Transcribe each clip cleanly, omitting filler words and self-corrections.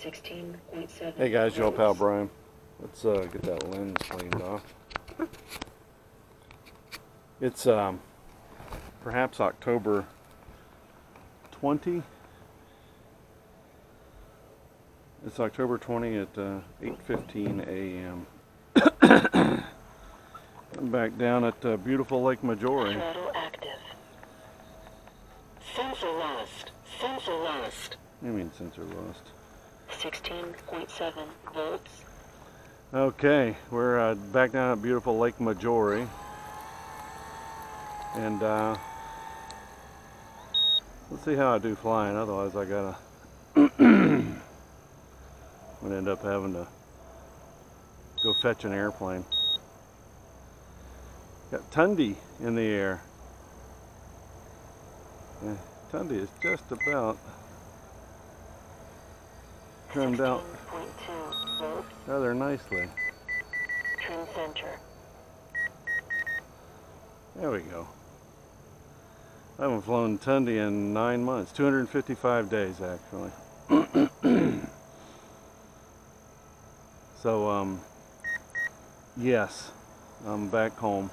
16.7. Hey guys, your pal Brian. Let's get that lens cleaned off. It's perhaps October 20. It's October 20 at 8:15 a.m. I'm back down at beautiful Lake Maggiore. Throttle active. Sensor lost. Sensor lost. What do you mean sensor lost? 16.7 volts. Okay, we're back down at beautiful Lake Maggiore, and let's see how I do flying. Otherwise, I gotta I'm gonna end up having to go fetch an airplane. Got Tundy in the air. Tundy is just about trimmed out 16.2 volts. rather nicely. Trim center. There we go. I haven't flown Tundy in 9 months, 255 days actually. So, yes, I'm back home,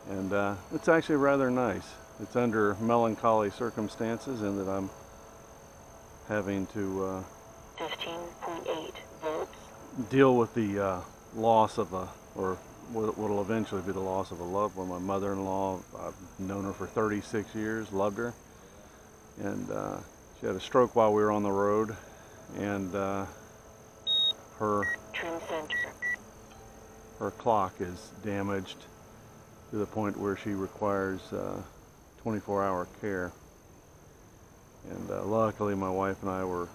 and it's actually rather nice. It's under melancholy circumstances in that I'm having to 15.8 volts. deal with the loss of or what will eventually be the loss of a loved one. My mother-in-law, I've known her for 36 years, loved her, and she had a stroke while we were on the road, and her Trim center. clock is damaged to the point where she requires 24-hour care. And luckily my wife and I were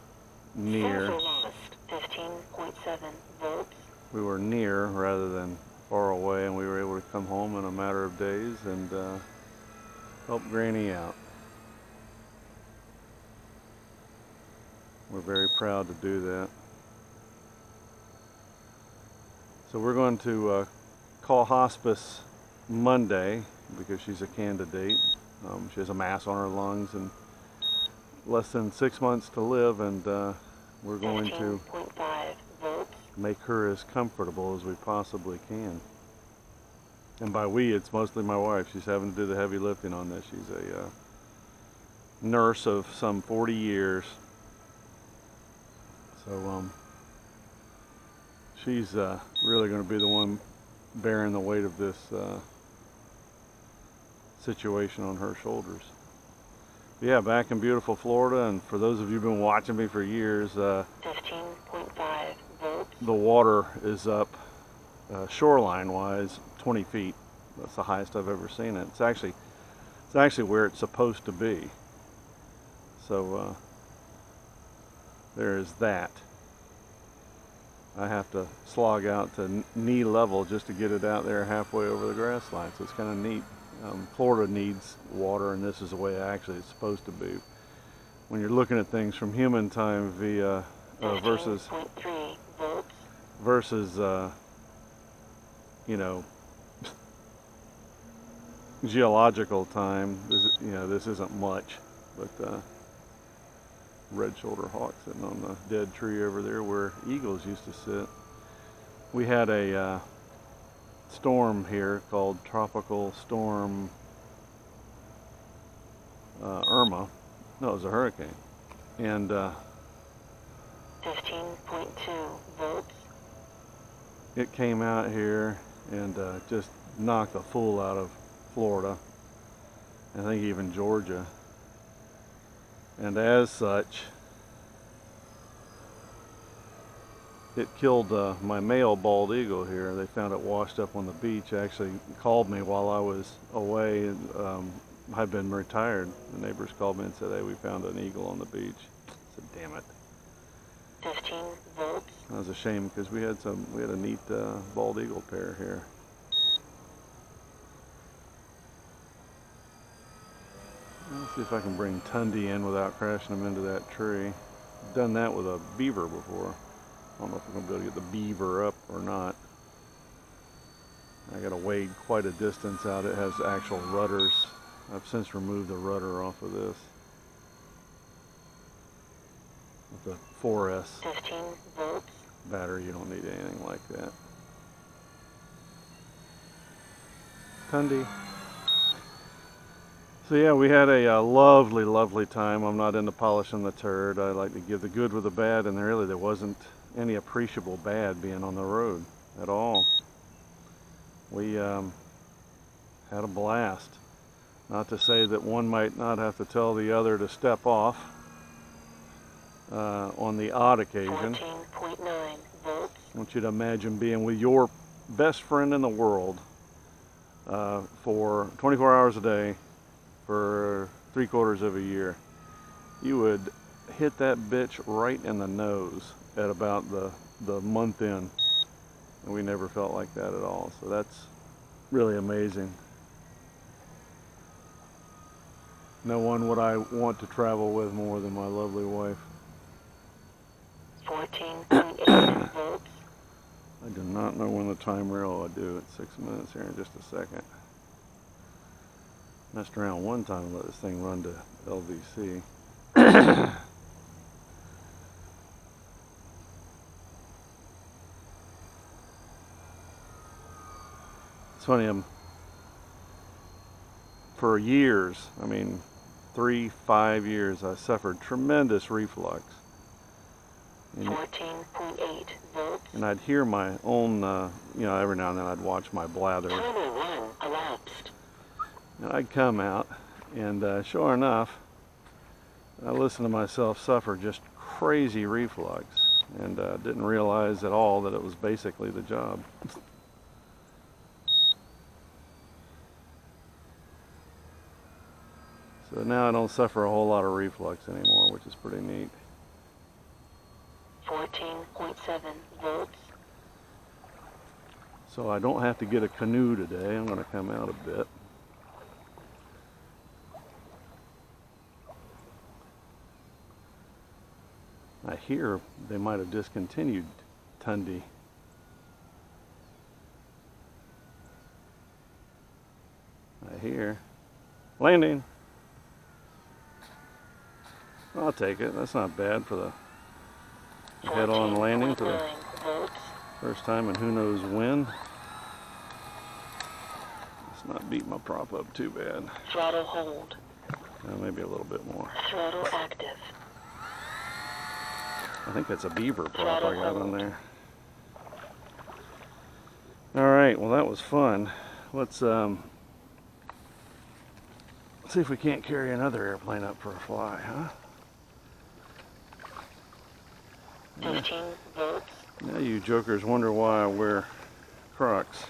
near. Sensor lost. 15.7 volts. We were near rather than far away, and we were able to come home in a matter of days and help Granny out. We're very proud to do that. So we're going to call hospice Monday because she's a candidate. She has a mass on her lungs and less than 6 months to live, and we're going to 15.5 volts. make her as comfortable as we possibly can. And by we, it's mostly my wife. She's having to do the heavy lifting on this. She's a nurse of some 40 years. So she's really going to be the one bearing the weight of this situation on her shoulders. Yeah, back in beautiful Florida, and for those of you who've been watching me for years, 15.5 volts. the water is up shoreline-wise 20 feet. That's the highest I've ever seen it. It's actually where it's supposed to be. So there is that. I have to slog out to knee level just to get it out there halfway over the grass line. So it's kind of neat. Florida needs water, and this is the way actually it's supposed to be. When you're looking at things from human time via versus 15.3 volts. you know, geological time, this isn't much, but red shoulder hawk sitting on the dead tree over there where eagles used to sit. We had a storm here called Tropical Storm Irma. No, it was a hurricane. And 15.2 volts. it came out here and just knocked the fool out of Florida. I think even Georgia. And as such, it killed my male bald eagle here. They found it washed up on the beach. Actually called me while I was away. I'd been retired. The neighbors called me and said, "Hey, we found an eagle on the beach." I said, "Damn it." 15 volts. That was a shame because we had a neat bald eagle pair here. Let's see if I can bring Tundy in without crashing him into that tree. I've done that with a beaver before. I don't know if I'm going to be able to get the beaver up or not. I got to wade quite a distance out. It has actual rudders. I've since removed the rudder off of this. with the 4S 15 volts, battery, you don't need anything like that. Tundy. So yeah, we had a lovely, lovely time. I'm not into polishing the turd. I like to give the good with the bad, and there wasn't any appreciable bad being on the road at all. We had a blast. Not to say that one might not have to tell the other to step off on the odd occasion. 14.9 volts, I want you to imagine being with your best friend in the world for 24 hours a day for 3/4 of a year. You would hit that bitch right in the nose at about the month in. And we never felt like that at all. So that's really amazing. No one would I want to travel with more than my lovely wife. 14.8 volts, I do not know when the time rail will do. It's 6 minutes here in just a second. Messed around one time and let this thing run to LVC. It's funny, for years, I mean 3-5 years, I suffered tremendous reflux. 14.8 volts, And I'd hear my own, every now and then I'd watch my blather. timer 1 elapsed. And I'd come out, and sure enough, I listened to myself suffer just crazy reflux, and didn't realize at all that it was basically the job. So now I don't suffer a whole lot of reflux anymore, which is pretty neat. 14.7 volts, So I don't have to get a canoe today. I'm going to come out a bit. I hear they might have discontinued Tundy. I hear. Landing. I'll take it. That's not bad for the head-on landing for the 14.9 volts, first time in who knows when. Let's not beat my prop up too bad. throttle hold, Maybe a little bit more. throttle active, I think that's a beaver prop I got on there. Alright, well that was fun. Let's see if we can't carry another airplane up for a fly, huh? 15 volts, Now you jokers wonder why I wear Crocs.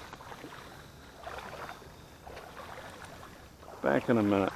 Back in a minute.